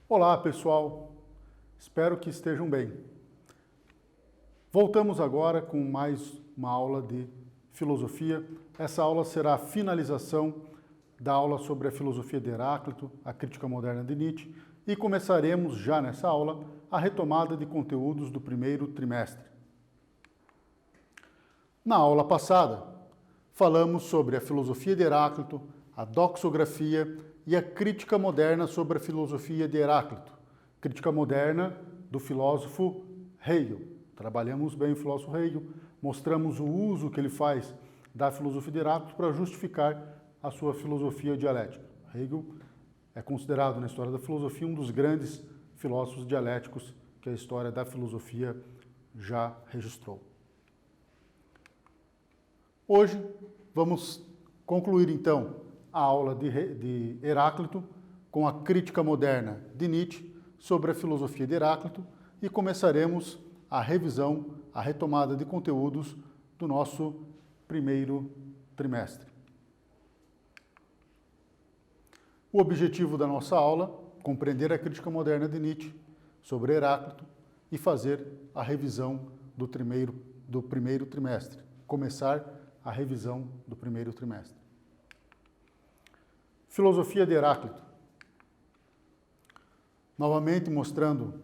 Olá, pessoal. Espero que estejam bem. Voltamos agora com mais uma aula de filosofia. Essa aula será a finalização da aula sobre a filosofia de Heráclito, a crítica moderna de Nietzsche, e começaremos já nessa aula a retomada de conteúdos do primeiro trimestre. Na aula passada, falamos sobre a filosofia de Heráclito, a doxografia e a crítica moderna sobre a filosofia de Heráclito, crítica moderna do filósofo Hegel. Trabalhamos bem o filósofo Hegel, mostramos o uso que ele faz da filosofia de Heráclito para justificar a sua filosofia dialética. Hegel é considerado na história da filosofia um dos grandes filósofos dialéticos que a história da filosofia já registrou. Hoje vamos concluir então a aula de Heráclito com a crítica moderna de Nietzsche sobre a filosofia de Heráclito e começaremos a revisão, a retomada de conteúdos do nosso primeiro trimestre. O objetivo da nossa aula, compreender a crítica moderna de Nietzsche sobre Heráclito e fazer a revisão do primeiro trimestre, começar a revisão do primeiro trimestre. Filosofia de Heráclito. Novamente mostrando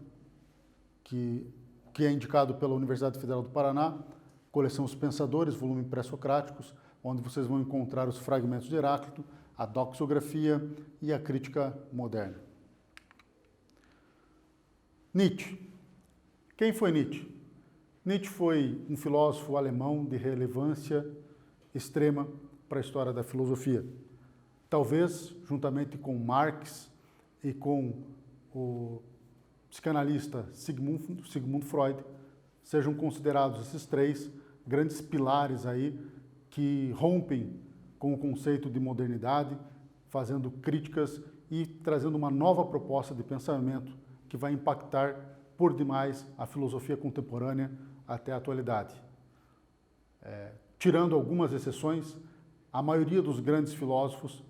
que é indicado pela Universidade Federal do Paraná, coleção Os Pensadores, volume pré-socráticos, onde vocês vão encontrar os fragmentos de Heráclito, a doxografia e a crítica moderna. Nietzsche. Quem foi Nietzsche? Nietzsche foi um filósofo alemão de relevância extrema para a história da filosofia. Talvez, juntamente com Marx e com o psicanalista Sigmund Freud, sejam considerados esses três grandes pilares aí que rompem com o conceito de modernidade, fazendo críticas e trazendo uma nova proposta de pensamento que vai impactar por demais a filosofia contemporânea até a atualidade. Tirando algumas exceções, a maioria dos grandes filósofos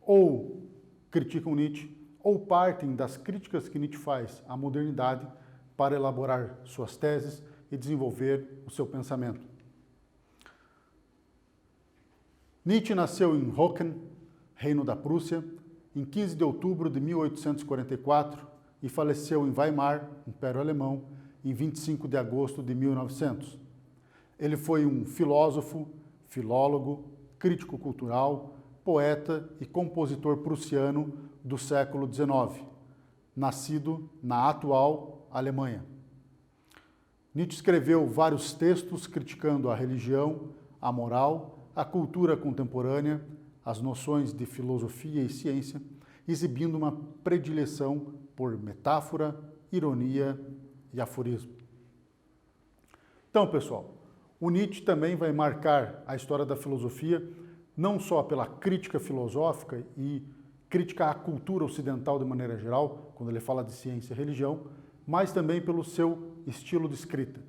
ou criticam Nietzsche ou partem das críticas que Nietzsche faz à modernidade para elaborar suas teses e desenvolver o seu pensamento. Nietzsche nasceu em Hocken, Reino da Prússia, em 15 de outubro de 1844 e faleceu em Weimar, Império Alemão, em 25 de agosto de 1900. Ele foi um filósofo, filólogo, crítico cultural, poeta e compositor prussiano do século XIX, nascido na atual Alemanha. Nietzsche escreveu vários textos criticando a religião, a moral, a cultura contemporânea, as noções de filosofia e ciência, exibindo uma predileção por metáfora, ironia e aforismo. Então, pessoal, o Nietzsche também vai marcar a história da filosofia não só pela crítica filosófica e crítica à cultura ocidental de maneira geral, quando ele fala de ciência e religião, mas também pelo seu estilo de escrita.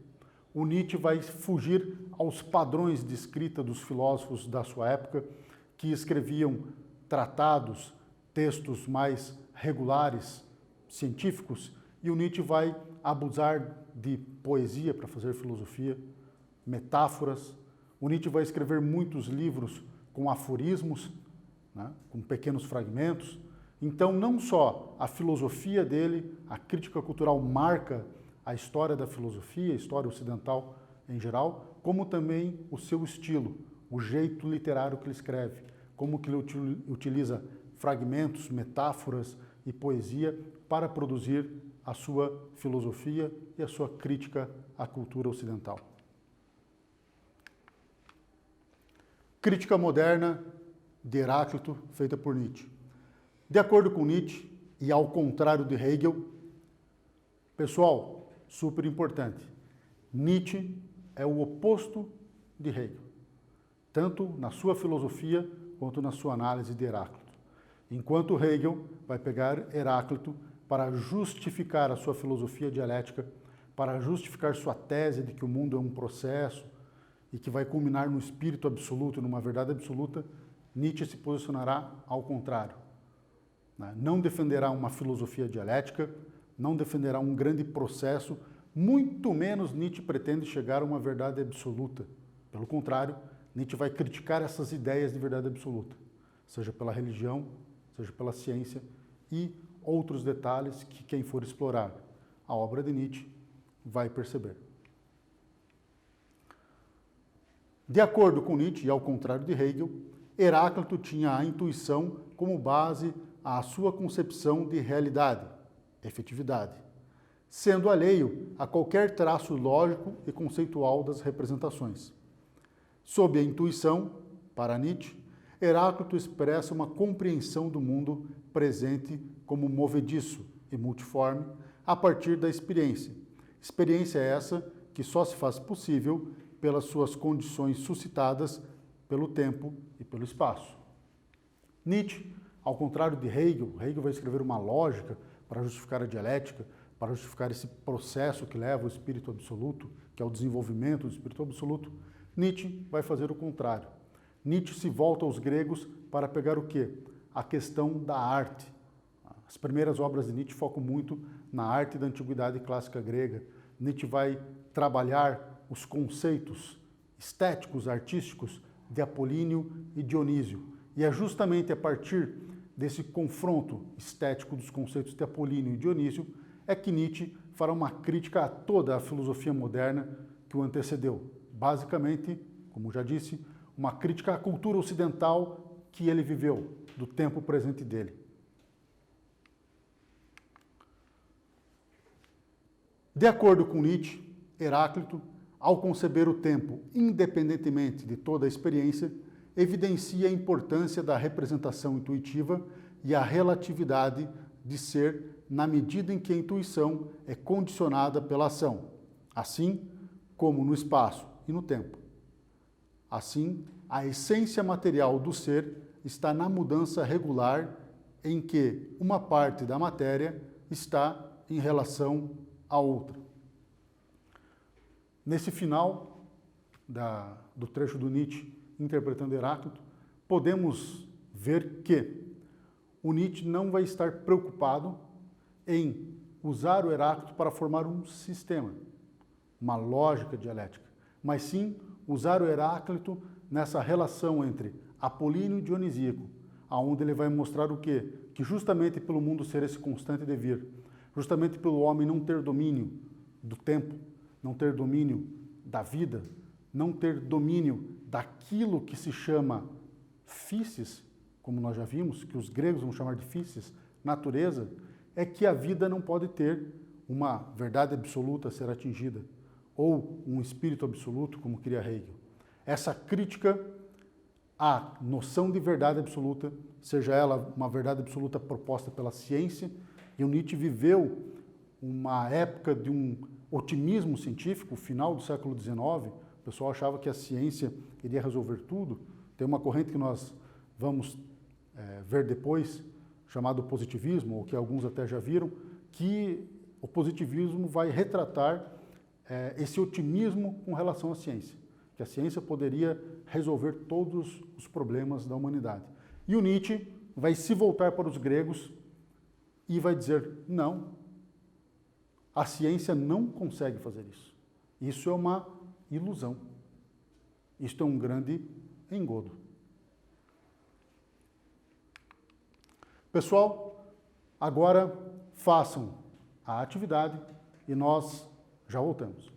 O Nietzsche vai fugir aos padrões de escrita dos filósofos da sua época, que escreviam tratados, textos mais regulares, científicos, e o Nietzsche vai abusar de poesia para fazer filosofia, metáforas. O Nietzsche vai escrever muitos livros com aforismos, né, com pequenos fragmentos. Então, não só a filosofia dele, a crítica cultural marca a história da filosofia, a história ocidental em geral, como também o seu estilo, o jeito literário que ele escreve, como que ele utiliza fragmentos, metáforas e poesia para produzir a sua filosofia e a sua crítica à cultura ocidental. Crítica moderna de Heráclito, feita por Nietzsche. De acordo com Nietzsche, e ao contrário de Hegel, pessoal, super importante, Nietzsche é o oposto de Hegel, tanto na sua filosofia quanto na sua análise de Heráclito. Enquanto Hegel vai pegar Heráclito para justificar a sua filosofia dialética, para justificar sua tese de que o mundo é um processo e que vai culminar no espírito absoluto, numa verdade absoluta, Nietzsche se posicionará ao contrário. Não defenderá uma filosofia dialética, não defenderá um grande processo, muito menos Nietzsche pretende chegar a uma verdade absoluta. Pelo contrário, Nietzsche vai criticar essas ideias de verdade absoluta, seja pela religião, seja pela ciência e outros detalhes que quem for explorar a obra de Nietzsche vai perceber. De acordo com Nietzsche, e ao contrário de Hegel, Heráclito tinha a intuição como base à sua concepção de realidade, efetividade, sendo alheio a qualquer traço lógico e conceitual das representações. Sob a intuição, para Nietzsche, Heráclito expressa uma compreensão do mundo presente como movediço e multiforme a partir da experiência. Experiência essa que só se faz possível pelas suas condições suscitadas pelo tempo e pelo espaço. Nietzsche, ao contrário de Hegel, Hegel vai escrever uma lógica para justificar a dialética, para justificar esse processo que leva ao espírito absoluto, que é o desenvolvimento do espírito absoluto. Nietzsche vai fazer o contrário. Nietzsche se volta aos gregos para pegar o quê? A questão da arte. As primeiras obras de Nietzsche focam muito na arte da antiguidade clássica grega. Nietzsche vai trabalhar os conceitos estéticos, artísticos de Apolíneo e Dionísio. E é justamente a partir desse confronto estético dos conceitos de Apolíneo e Dionísio é que Nietzsche fará uma crítica a toda a filosofia moderna que o antecedeu. Basicamente, como já disse, uma crítica à cultura ocidental que ele viveu, do tempo presente dele. De acordo com Nietzsche, Heráclito, ao conceber o tempo independentemente de toda a experiência, evidencia a importância da representação intuitiva e a relatividade de ser na medida em que a intuição é condicionada pela ação, assim como no espaço e no tempo. Assim, a essência material do ser está na mudança regular em que uma parte da matéria está em relação à outra. Nesse final do trecho do Nietzsche interpretando Heráclito, podemos ver que o Nietzsche não vai estar preocupado em usar o Heráclito para formar um sistema, uma lógica dialética, mas sim usar o Heráclito nessa relação entre Apolíneo e Dionisíaco, aonde ele vai mostrar o quê? Que justamente pelo mundo ser esse constante devir, justamente pelo homem não ter domínio do tempo, não ter domínio da vida, não ter domínio daquilo que se chama physis, como nós já vimos, que os gregos vão chamar de physis, natureza, é que a vida não pode ter uma verdade absoluta a ser atingida, ou um espírito absoluto, como queria Hegel. Essa crítica à noção de verdade absoluta, seja ela uma verdade absoluta proposta pela ciência, e o Nietzsche viveu uma época de um otimismo científico, final do século XIX, o pessoal achava que a ciência iria resolver tudo. Tem uma corrente que nós vamos ver depois, chamado positivismo, ou que alguns até já viram, que o positivismo vai retratar esse otimismo com relação à ciência, que a ciência poderia resolver todos os problemas da humanidade. E o Nietzsche vai se voltar para os gregos e vai dizer, não, a ciência não consegue fazer isso. Isso é uma ilusão. Isto é um grande engodo. Pessoal, agora façam a atividade e nós já voltamos.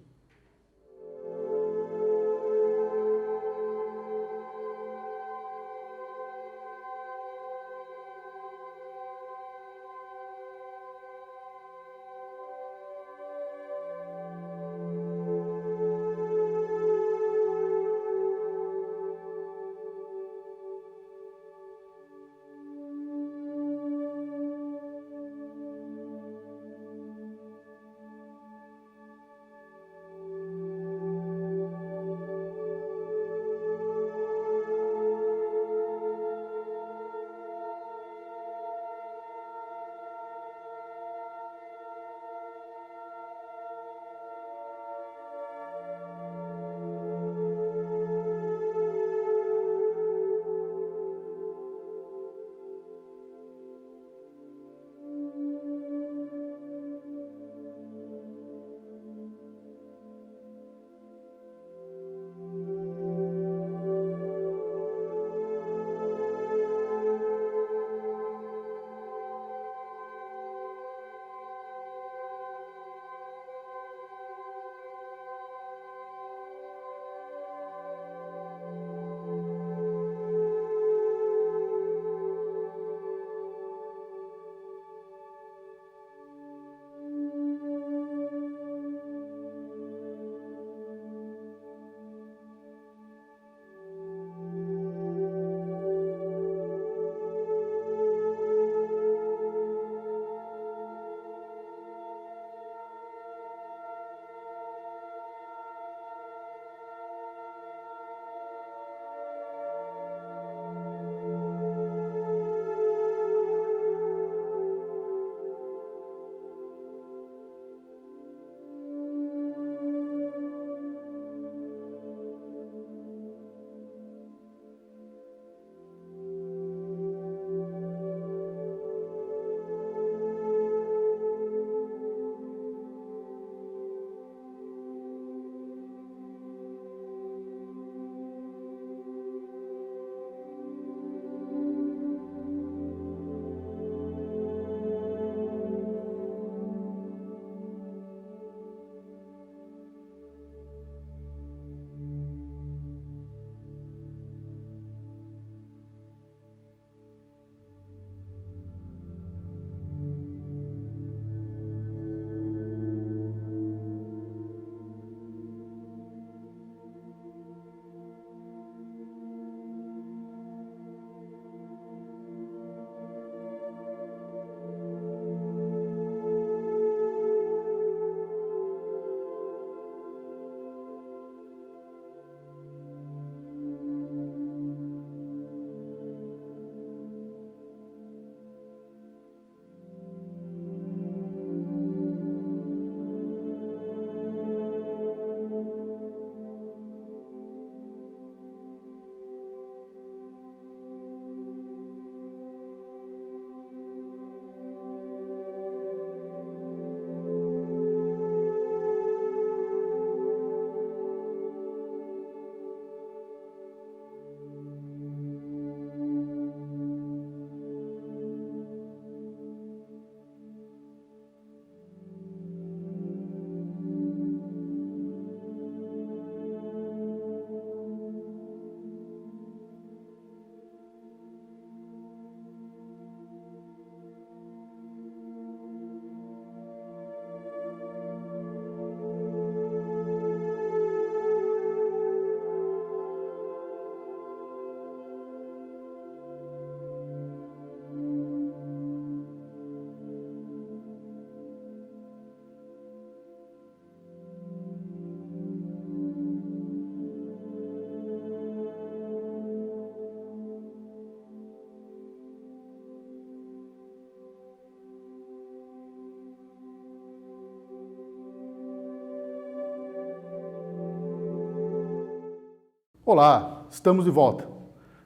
Olá, estamos de volta.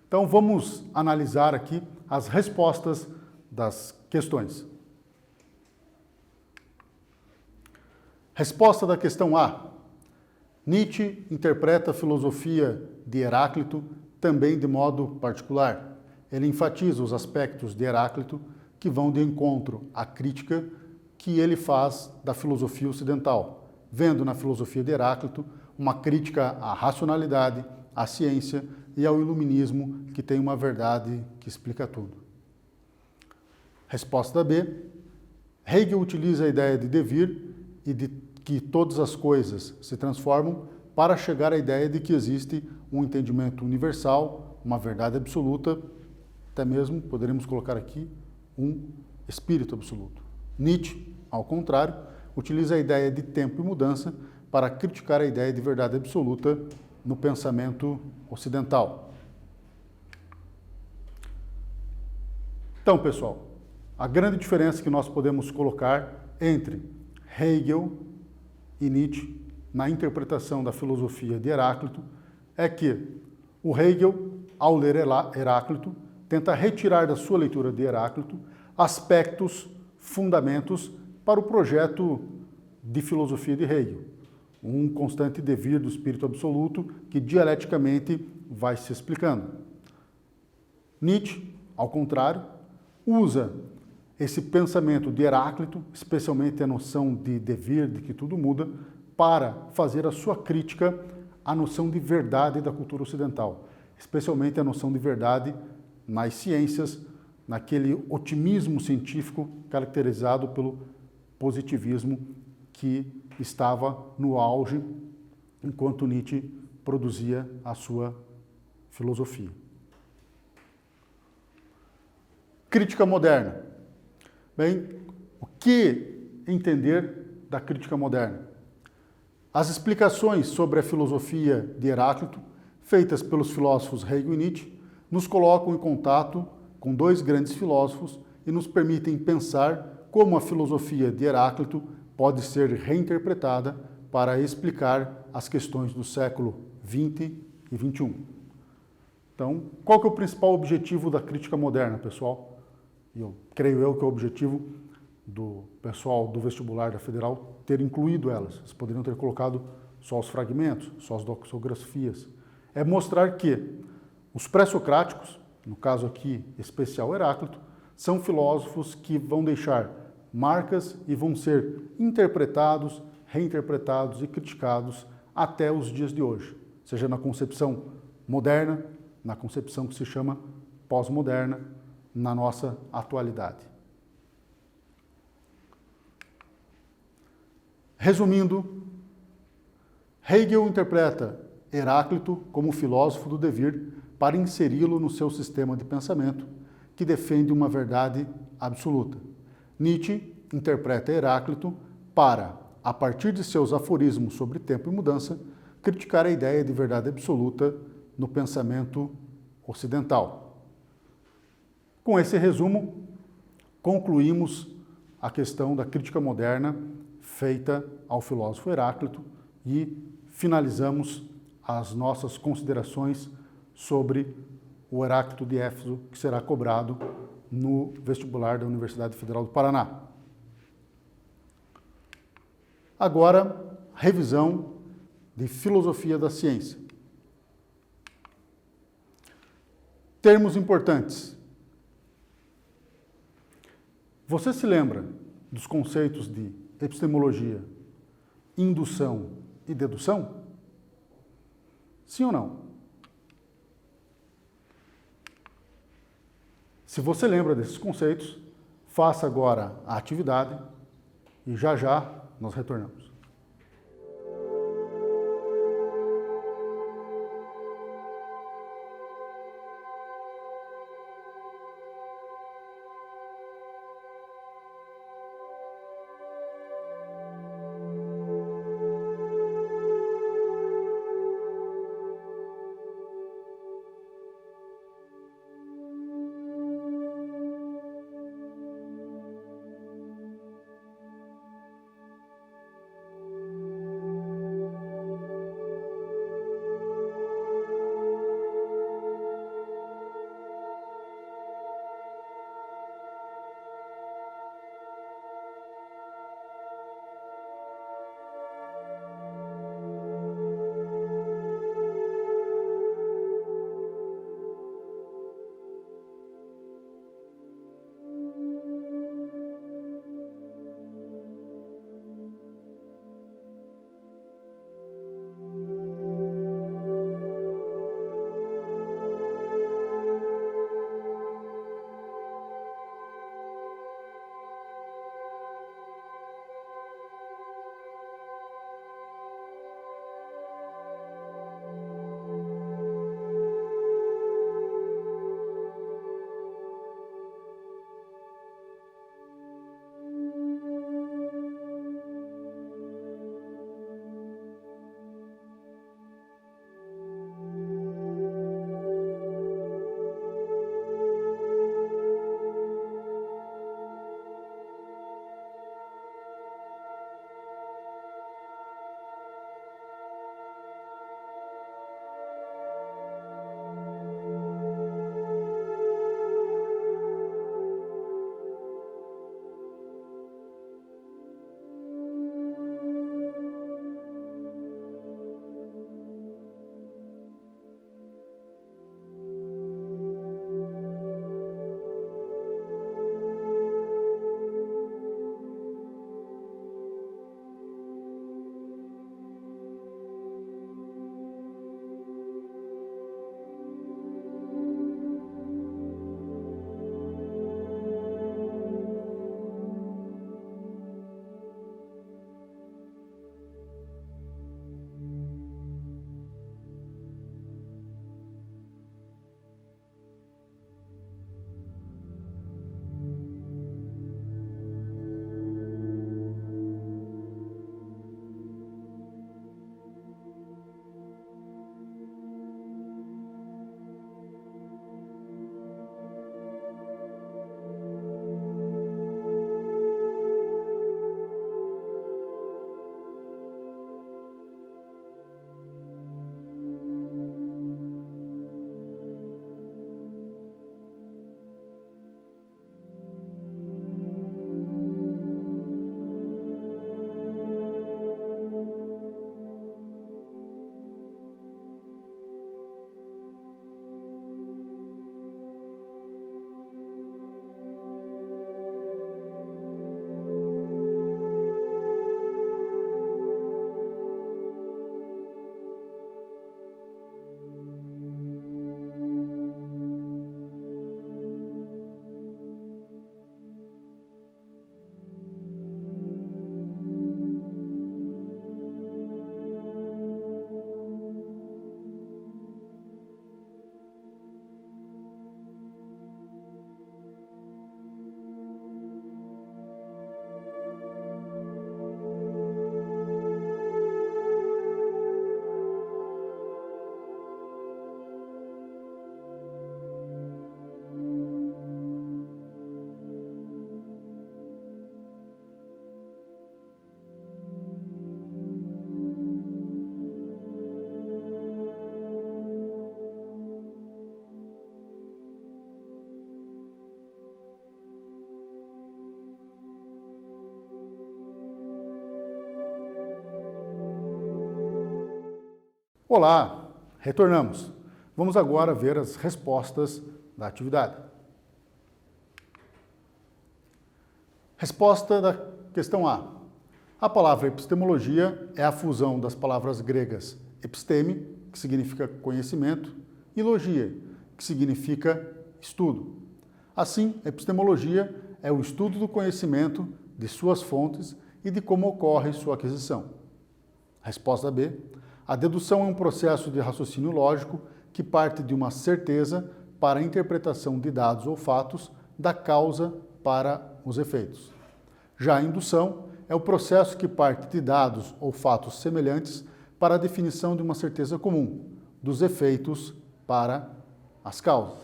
Então vamos analisar aqui as respostas das questões. Resposta da questão A. Nietzsche interpreta a filosofia de Heráclito também de modo particular. Ele enfatiza os aspectos de Heráclito que vão de encontro à crítica que ele faz da filosofia ocidental, vendo na filosofia de Heráclito uma crítica à racionalidade, à ciência e ao iluminismo, que tem uma verdade que explica tudo. Resposta B. Hegel utiliza a ideia de devir e de que todas as coisas se transformam para chegar à ideia de que existe um entendimento universal, uma verdade absoluta, até mesmo poderíamos colocar aqui um espírito absoluto. Nietzsche, ao contrário, utiliza a ideia de tempo e mudança para criticar a ideia de verdade absoluta no pensamento ocidental. Então, pessoal, a grande diferença que nós podemos colocar entre Hegel e Nietzsche na interpretação da filosofia de Heráclito é que o Hegel, ao ler Heráclito, tenta retirar da sua leitura de Heráclito aspectos, fundamentos para o projeto de filosofia de Hegel, um constante devir do espírito absoluto que dialeticamente vai se explicando. Nietzsche, ao contrário, usa esse pensamento de Heráclito, especialmente a noção de devir, de que tudo muda, para fazer a sua crítica à noção de verdade da cultura ocidental, especialmente a noção de verdade nas ciências, naquele otimismo científico caracterizado pelo positivismo que estava no auge enquanto Nietzsche produzia a sua filosofia. Crítica moderna. Bem, o que entender da crítica moderna? As explicações sobre a filosofia de Heráclito, feitas pelos filósofos Hegel e Nietzsche, nos colocam em contato com dois grandes filósofos e nos permitem pensar como a filosofia de Heráclito pode ser reinterpretada para explicar as questões do século XX e XXI. Então, qual que é o principal objetivo da crítica moderna, pessoal? Eu creio que é o objetivo do pessoal do vestibular da Federal ter incluído elas. Eles poderiam ter colocado só os fragmentos, só as doxografias. É mostrar que os pré-socráticos, no caso aqui especial Heráclito, são filósofos que vão deixar marcas e vão ser interpretados, reinterpretados e criticados até os dias de hoje, seja na concepção moderna, na concepção que se chama pós-moderna, na nossa atualidade. Resumindo, Hegel interpreta Heráclito como filósofo do devir para inseri-lo no seu sistema de pensamento, que defende uma verdade absoluta. Nietzsche interpreta Heráclito para, a partir de seus aforismos sobre tempo e mudança, criticar a ideia de verdade absoluta no pensamento ocidental. Com esse resumo, concluímos a questão da crítica moderna feita ao filósofo Heráclito e finalizamos as nossas considerações sobre o Heráclito de Éfeso, que será cobrado no vestibular da Universidade Federal do Paraná. Agora, revisão de filosofia da ciência. Termos importantes. Você se lembra dos conceitos de epistemologia, indução e dedução? Sim ou não? Se você lembra desses conceitos, faça agora a atividade e já nós retornamos. Olá, retornamos. Vamos agora ver as respostas da atividade. Resposta da questão A. A palavra epistemologia é a fusão das palavras gregas episteme, que significa conhecimento, e logia, que significa estudo. Assim, epistemologia é o estudo do conhecimento, de suas fontes e de como ocorre sua aquisição. Resposta B. A dedução é um processo de raciocínio lógico que parte de uma certeza para a interpretação de dados ou fatos, da causa para os efeitos. Já a indução é o processo que parte de dados ou fatos semelhantes para a definição de uma certeza comum, dos efeitos para as causas.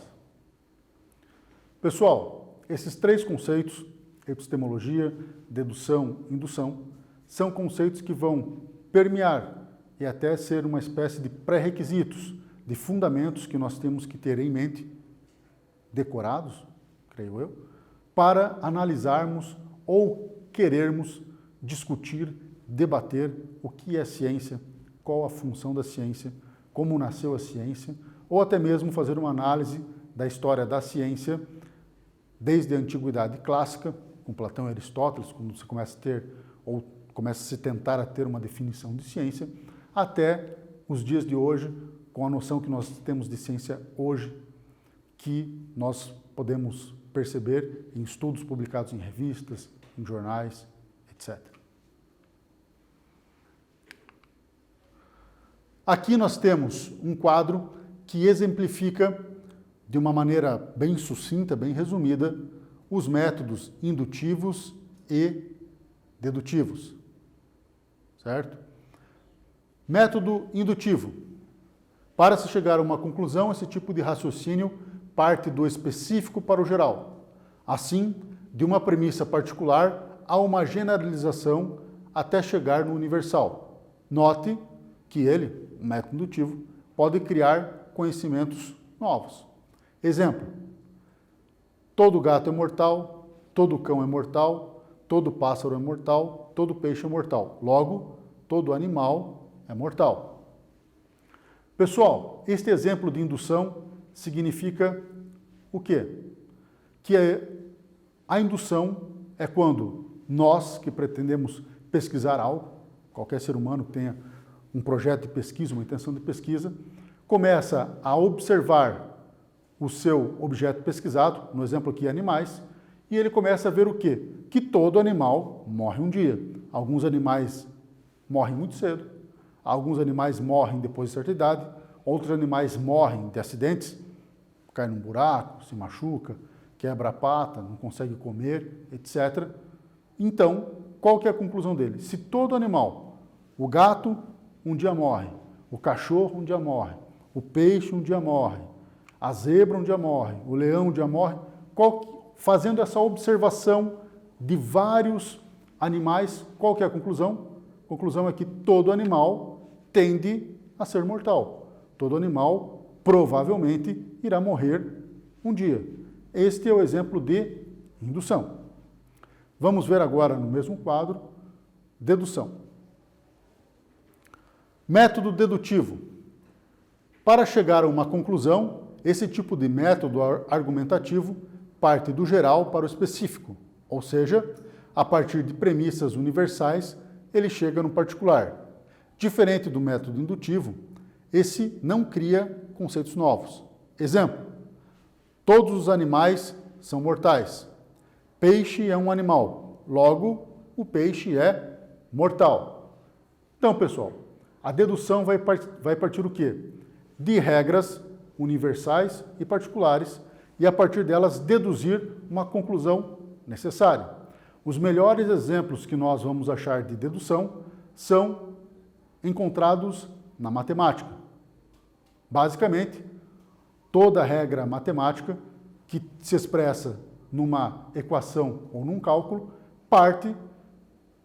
Pessoal, esses três conceitos, epistemologia, dedução e indução, são conceitos que vão permear e até ser uma espécie de pré-requisitos, de fundamentos que nós temos que ter em mente, decorados, creio eu, para analisarmos ou querermos discutir, debater o que é ciência, qual a função da ciência, como nasceu a ciência, ou até mesmo fazer uma análise da história da ciência desde a antiguidade clássica, com Platão e Aristóteles, quando você começa a ter, ou começa a se tentar a ter uma definição de ciência, até os dias de hoje, com a noção que nós temos de ciência hoje, que nós podemos perceber em estudos publicados em revistas, em jornais, etc. Aqui nós temos um quadro que exemplifica, de uma maneira bem sucinta, bem resumida, os métodos indutivos e dedutivos, certo? Método indutivo. Para se chegar a uma conclusão, esse tipo de raciocínio parte do específico para o geral. Assim, de uma premissa particular a uma generalização até chegar no universal. Note que ele, o método indutivo, pode criar conhecimentos novos. Exemplo: todo gato é mortal, todo cão é mortal, todo pássaro é mortal, todo peixe é mortal. Logo, todo animal é mortal. Pessoal, este exemplo de indução significa o quê? Que a indução é quando nós, que pretendemos pesquisar algo, qualquer ser humano que tenha um projeto de pesquisa, uma intenção de pesquisa, começa a observar o seu objeto pesquisado, no exemplo aqui animais, e ele começa a ver o quê? Que todo animal morre um dia. Alguns animais morrem muito cedo, alguns animais morrem depois de certa idade, outros animais morrem de acidentes, cai num buraco, se machuca, quebra a pata, não consegue comer, etc. Então, qual que é a conclusão dele? Se todo animal, o gato um dia morre, o cachorro um dia morre, o peixe um dia morre, a zebra um dia morre, o leão um dia morre, fazendo essa observação de vários animais, qual que é a conclusão? A conclusão é que todo animal tende a ser mortal. Todo animal provavelmente irá morrer um dia. Este é o exemplo de indução. Vamos ver agora no mesmo quadro, dedução. Método dedutivo. Para chegar a uma conclusão, esse tipo de método argumentativo parte do geral para o específico, ou seja, a partir de premissas universais, ele chega no particular. Diferente do método indutivo, esse não cria conceitos novos. Exemplo: todos os animais são mortais. Peixe é um animal, logo, o peixe é mortal. Então, pessoal, a dedução vai partir o quê? De regras universais e particulares, e a partir delas deduzir uma conclusão necessária. Os melhores exemplos que nós vamos achar de dedução são encontrados na matemática. Basicamente, toda regra matemática que se expressa numa equação ou num cálculo parte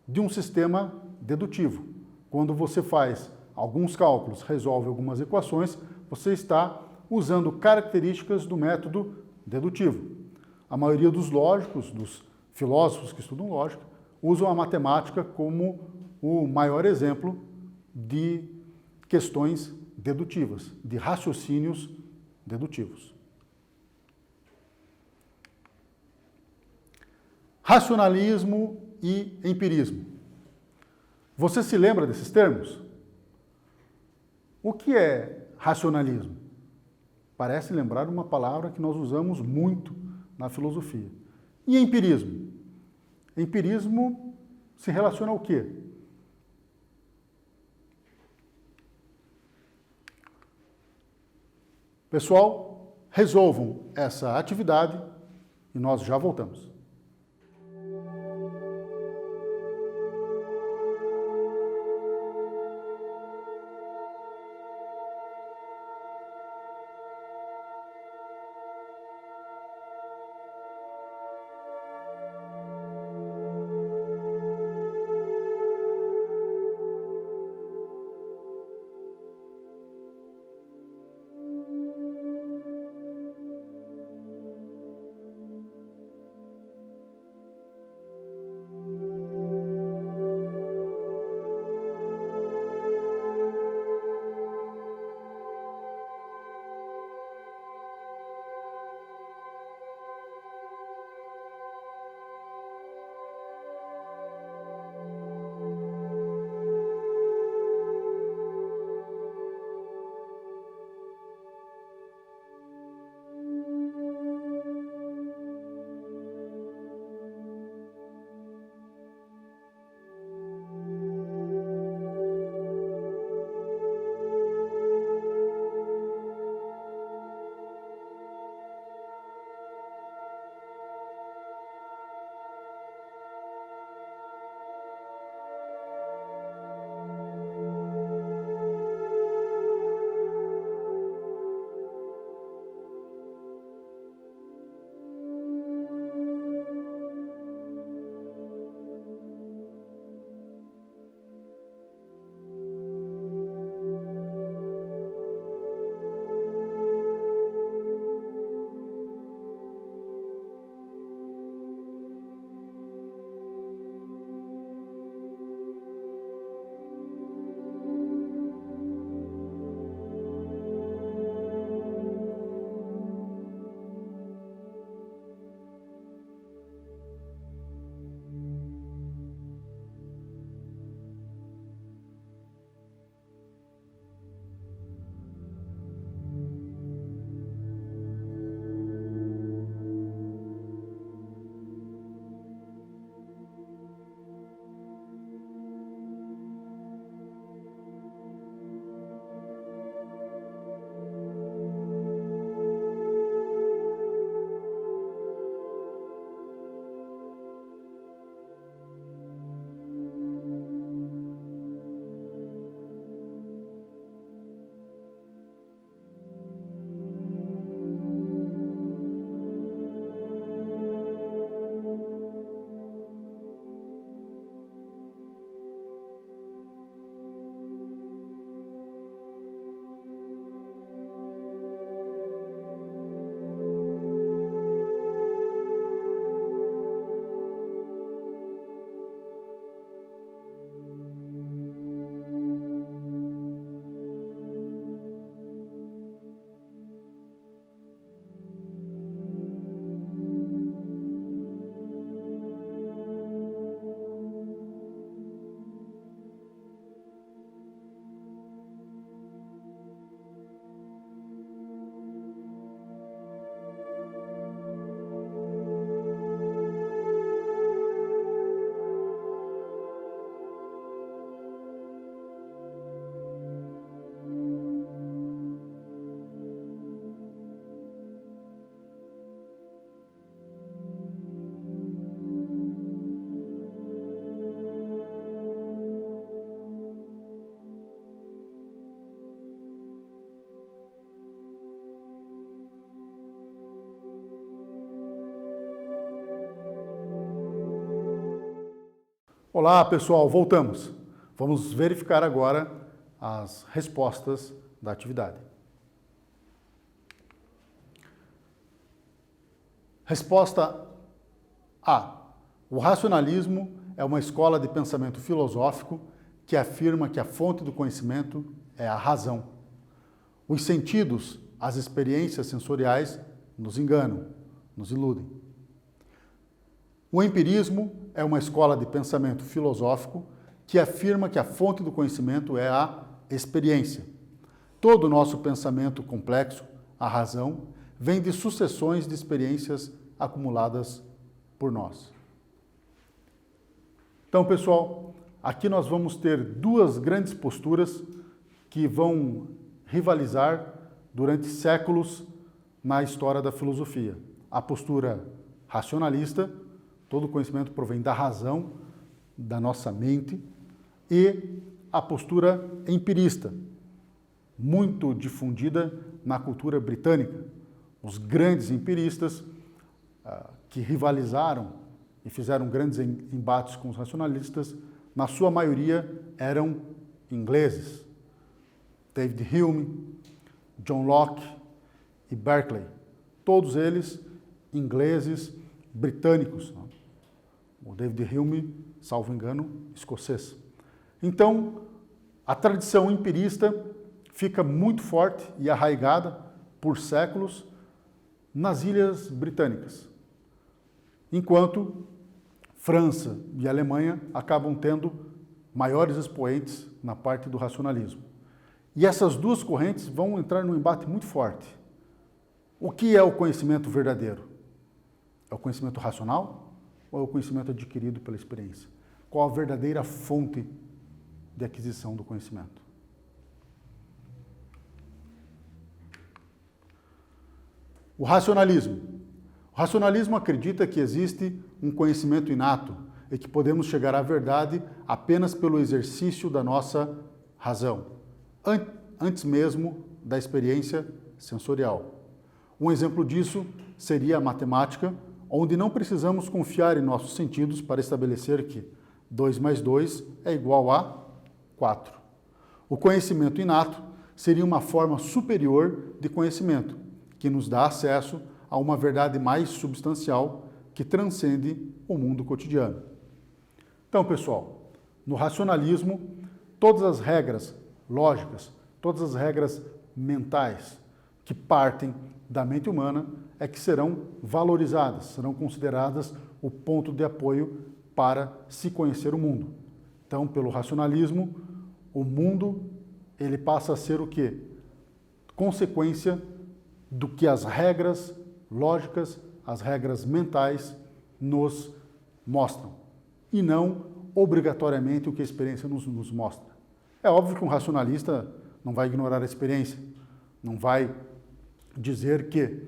de um sistema dedutivo. Quando você faz alguns cálculos, resolve algumas equações, você está usando características do método dedutivo. A maioria dos lógicos, dos filósofos que estudam lógica, usam a matemática como o maior exemplo de questões dedutivas, de raciocínios dedutivos. Racionalismo e empirismo. Você se lembra desses termos? O que é racionalismo? Parece lembrar uma palavra que nós usamos muito na filosofia. E empirismo? Empirismo se relaciona ao quê? Pessoal, resolvam essa atividade e nós já voltamos. Olá, pessoal, voltamos. Vamos verificar agora as respostas da atividade. Resposta A. O racionalismo é uma escola de pensamento filosófico que afirma que a fonte do conhecimento é a razão. Os sentidos, as experiências sensoriais, nos enganam, nos iludem. O empirismo é uma escola de pensamento filosófico que afirma que a fonte do conhecimento é a experiência. Todo o nosso pensamento complexo, a razão, vem de sucessões de experiências acumuladas por nós. Então, pessoal, aqui nós vamos ter duas grandes posturas que vão rivalizar durante séculos na história da filosofia. A postura racionalista, todo conhecimento provém da razão, da nossa mente, e a postura empirista, muito difundida na cultura britânica. Os grandes empiristas que rivalizaram e fizeram grandes embates com os racionalistas, na sua maioria eram ingleses. David Hume, John Locke e Berkeley, todos eles ingleses britânicos. O David Hume, salvo engano, escocês. Então, a tradição empirista fica muito forte e arraigada por séculos nas ilhas britânicas, enquanto França e Alemanha acabam tendo maiores expoentes na parte do racionalismo. E essas duas correntes vão entrar num embate muito forte. O que é o conhecimento verdadeiro? É o conhecimento racional ou é o conhecimento adquirido pela experiência? Qual a verdadeira fonte de aquisição do conhecimento? O racionalismo. O racionalismo acredita que existe um conhecimento inato e que podemos chegar à verdade apenas pelo exercício da nossa razão, antes mesmo da experiência sensorial. Um exemplo disso seria a matemática, onde não precisamos confiar em nossos sentidos para estabelecer que 2 mais 2 é igual a 4. O conhecimento inato seria uma forma superior de conhecimento, que nos dá acesso a uma verdade mais substancial que transcende o mundo cotidiano. Então, pessoal, no racionalismo, todas as regras lógicas, todas as regras mentais que partem da mente humana é que serão valorizadas, serão consideradas o ponto de apoio para se conhecer o mundo. Então, pelo racionalismo, o mundo ele passa a ser o quê? Consequência do que as regras lógicas, as regras mentais nos mostram, e não obrigatoriamente o que a experiência nos mostra. É óbvio que um racionalista não vai ignorar a experiência, não vai dizer que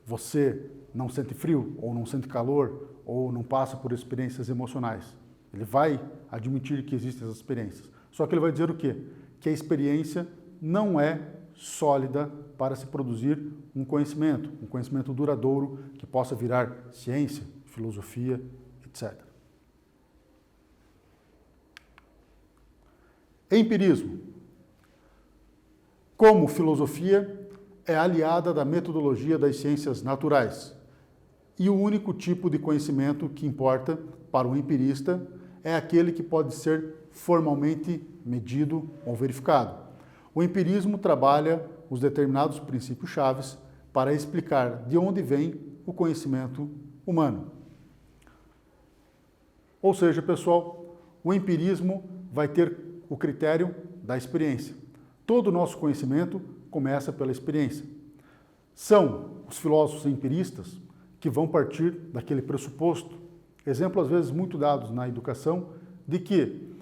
você não sente frio, ou não sente calor, ou não passa por experiências emocionais. Ele vai admitir que existem essas experiências. Só que ele vai dizer o quê? Que a experiência não é sólida para se produzir um conhecimento duradouro que possa virar ciência, filosofia, etc. Empirismo. Como filosofia, é aliada da metodologia das ciências naturais. E o único tipo de conhecimento que importa para o empirista é aquele que pode ser formalmente medido ou verificado. O empirismo trabalha os determinados princípios chaves para explicar de onde vem o conhecimento humano. Ou seja, pessoal, o empirismo vai ter o critério da experiência. Todo o nosso conhecimento começa pela experiência. São os filósofos empiristas que vão partir daquele pressuposto, exemplo às vezes muito dados na educação, de que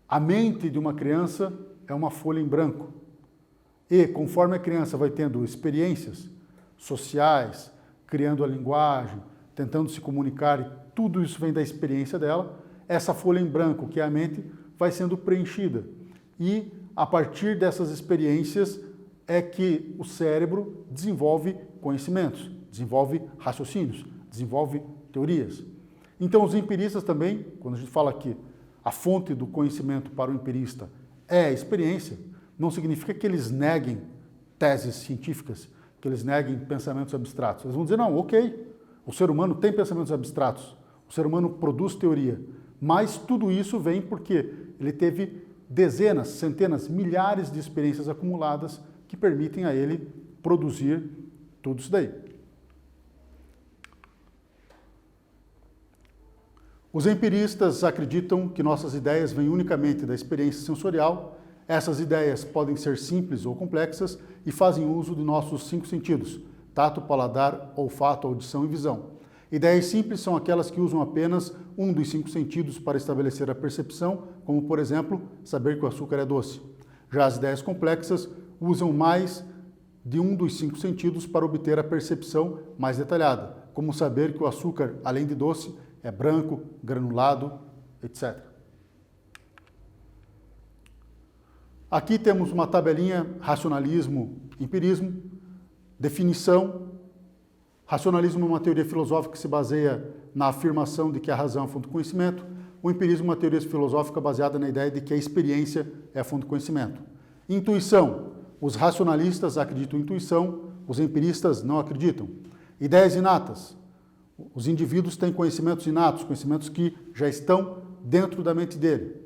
a mente de uma criança é uma folha em branco. E conforme a criança vai tendo experiências sociais, criando a linguagem, tentando se comunicar, e tudo isso vem da experiência dela, essa folha em branco, que é a mente, vai sendo preenchida. E a partir dessas experiências é que o cérebro desenvolve conhecimentos, desenvolve raciocínios, desenvolve teorias. Então os empiristas também, quando a gente fala que a fonte do conhecimento para o empirista é a experiência, não significa que eles neguem teses científicas, que eles neguem pensamentos abstratos. Eles vão dizer, não, ok, o ser humano tem pensamentos abstratos, o ser humano produz teoria, mas tudo isso vem porque ele teve dezenas, centenas, milhares de experiências acumuladas que permitem a ele produzir tudo isso daí. Os empiristas acreditam que nossas ideias vêm unicamente da experiência sensorial. Essas ideias podem ser simples ou complexas e fazem uso de nossos 5 sentidos: tato, paladar, olfato, audição e visão. Ideias simples são aquelas que usam apenas um dos 5 sentidos para estabelecer a percepção, como, por exemplo, saber que o açúcar é doce. Já as ideias complexas usam mais de um dos 5 sentidos para obter a percepção mais detalhada, como saber que o açúcar, além de doce, é branco, granulado, etc. Aqui temos uma tabelinha racionalismo, empirismo, definição. Racionalismo é uma teoria filosófica que se baseia na afirmação de que a razão é a fonte do conhecimento. O empirismo é uma teoria filosófica baseada na ideia de que a experiência é a fonte do conhecimento. Intuição. Os racionalistas acreditam em intuição, os empiristas não acreditam. Ideias inatas. Os indivíduos têm conhecimentos inatos, conhecimentos que já estão dentro da mente dele.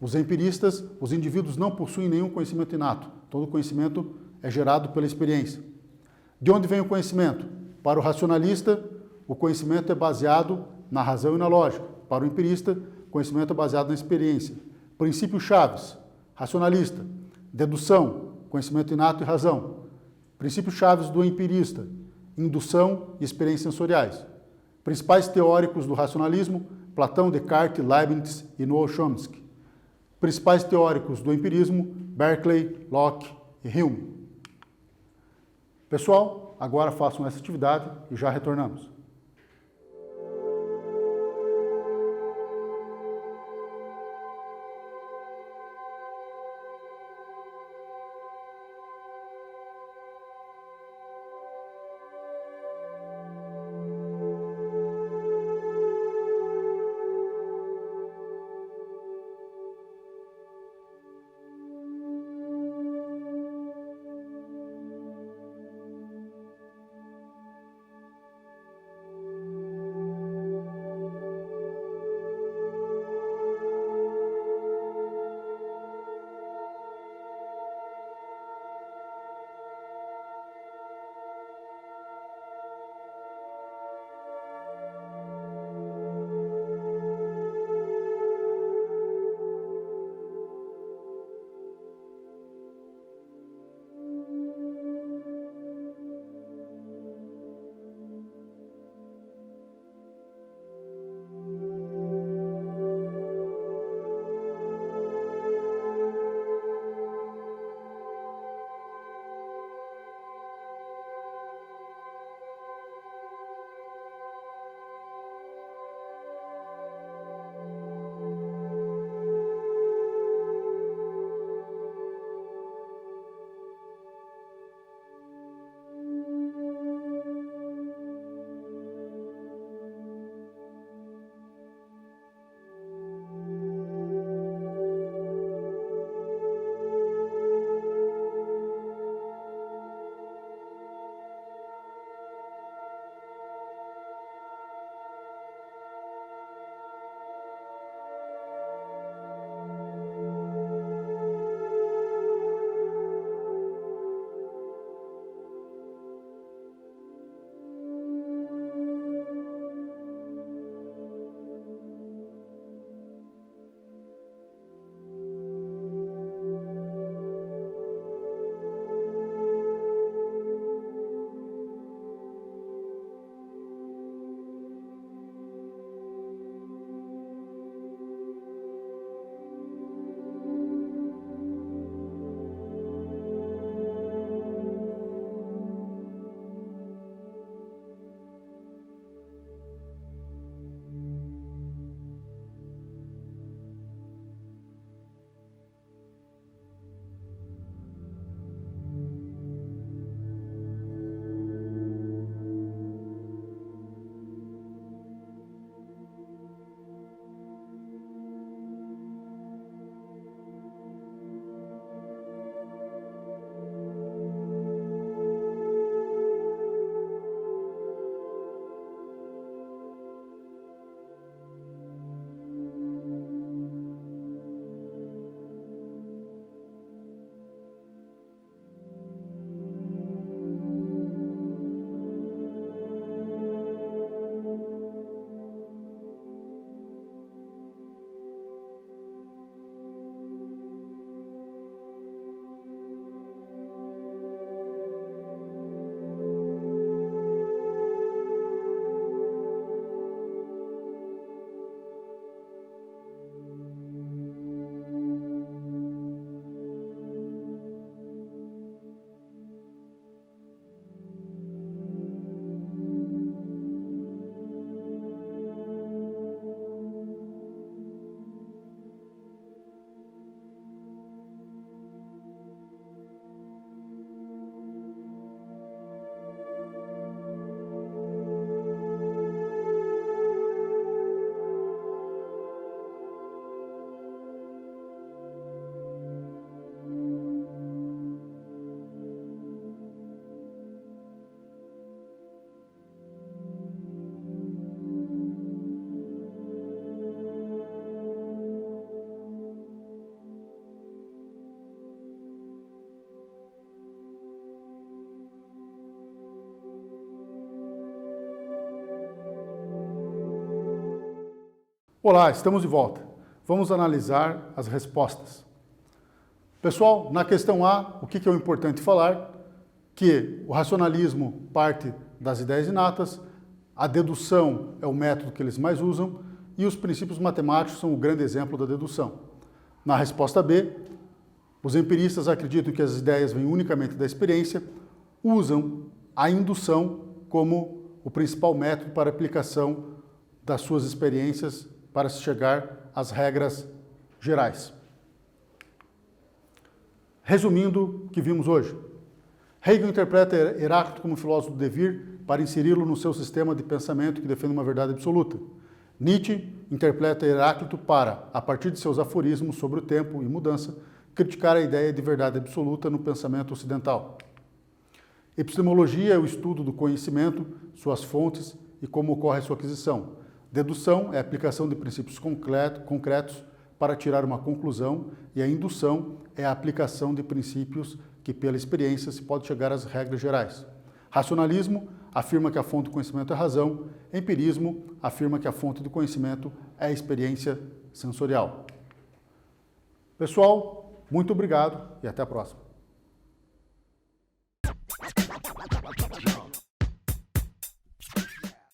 Os empiristas, os indivíduos não possuem nenhum conhecimento inato. Todo conhecimento é gerado pela experiência. De onde vem o conhecimento? Para o racionalista, o conhecimento é baseado na razão e na lógica. Para o empirista, o conhecimento é baseado na experiência. Princípios chaves. Racionalista. Dedução, conhecimento inato e razão. Princípios chaves do empirista. Indução e experiências sensoriais. Principais teóricos do racionalismo: Platão, Descartes, Leibniz e Noam Chomsky. Principais teóricos do empirismo: Berkeley, Locke e Hume. Pessoal, agora façam essa atividade e já retornamos. Olá, estamos de volta. Vamos analisar as respostas. Pessoal, na questão A, o que é o importante falar? Que o racionalismo parte das ideias inatas, a dedução é o método que eles mais usam e os princípios matemáticos são o grande exemplo da dedução. Na resposta B, os empiristas acreditam que as ideias vêm unicamente da experiência, usam a indução como o principal método para a aplicação das suas experiências para se chegar às regras gerais. Resumindo o que vimos hoje, Hegel interpreta Heráclito como filósofo do devir para inseri-lo no seu sistema de pensamento que defende uma verdade absoluta. Nietzsche interpreta Heráclito para, a partir de seus aforismos sobre o tempo e mudança, criticar a ideia de verdade absoluta no pensamento ocidental. Epistemologia é o estudo do conhecimento, suas fontes e como ocorre a sua aquisição. Dedução é a aplicação de princípios concretos para tirar uma conclusão e a indução é a aplicação de princípios que pela experiência se pode chegar às regras gerais. Racionalismo afirma que a fonte do conhecimento é a razão, empirismo afirma que a fonte do conhecimento é a experiência sensorial. Pessoal, muito obrigado e até a próxima.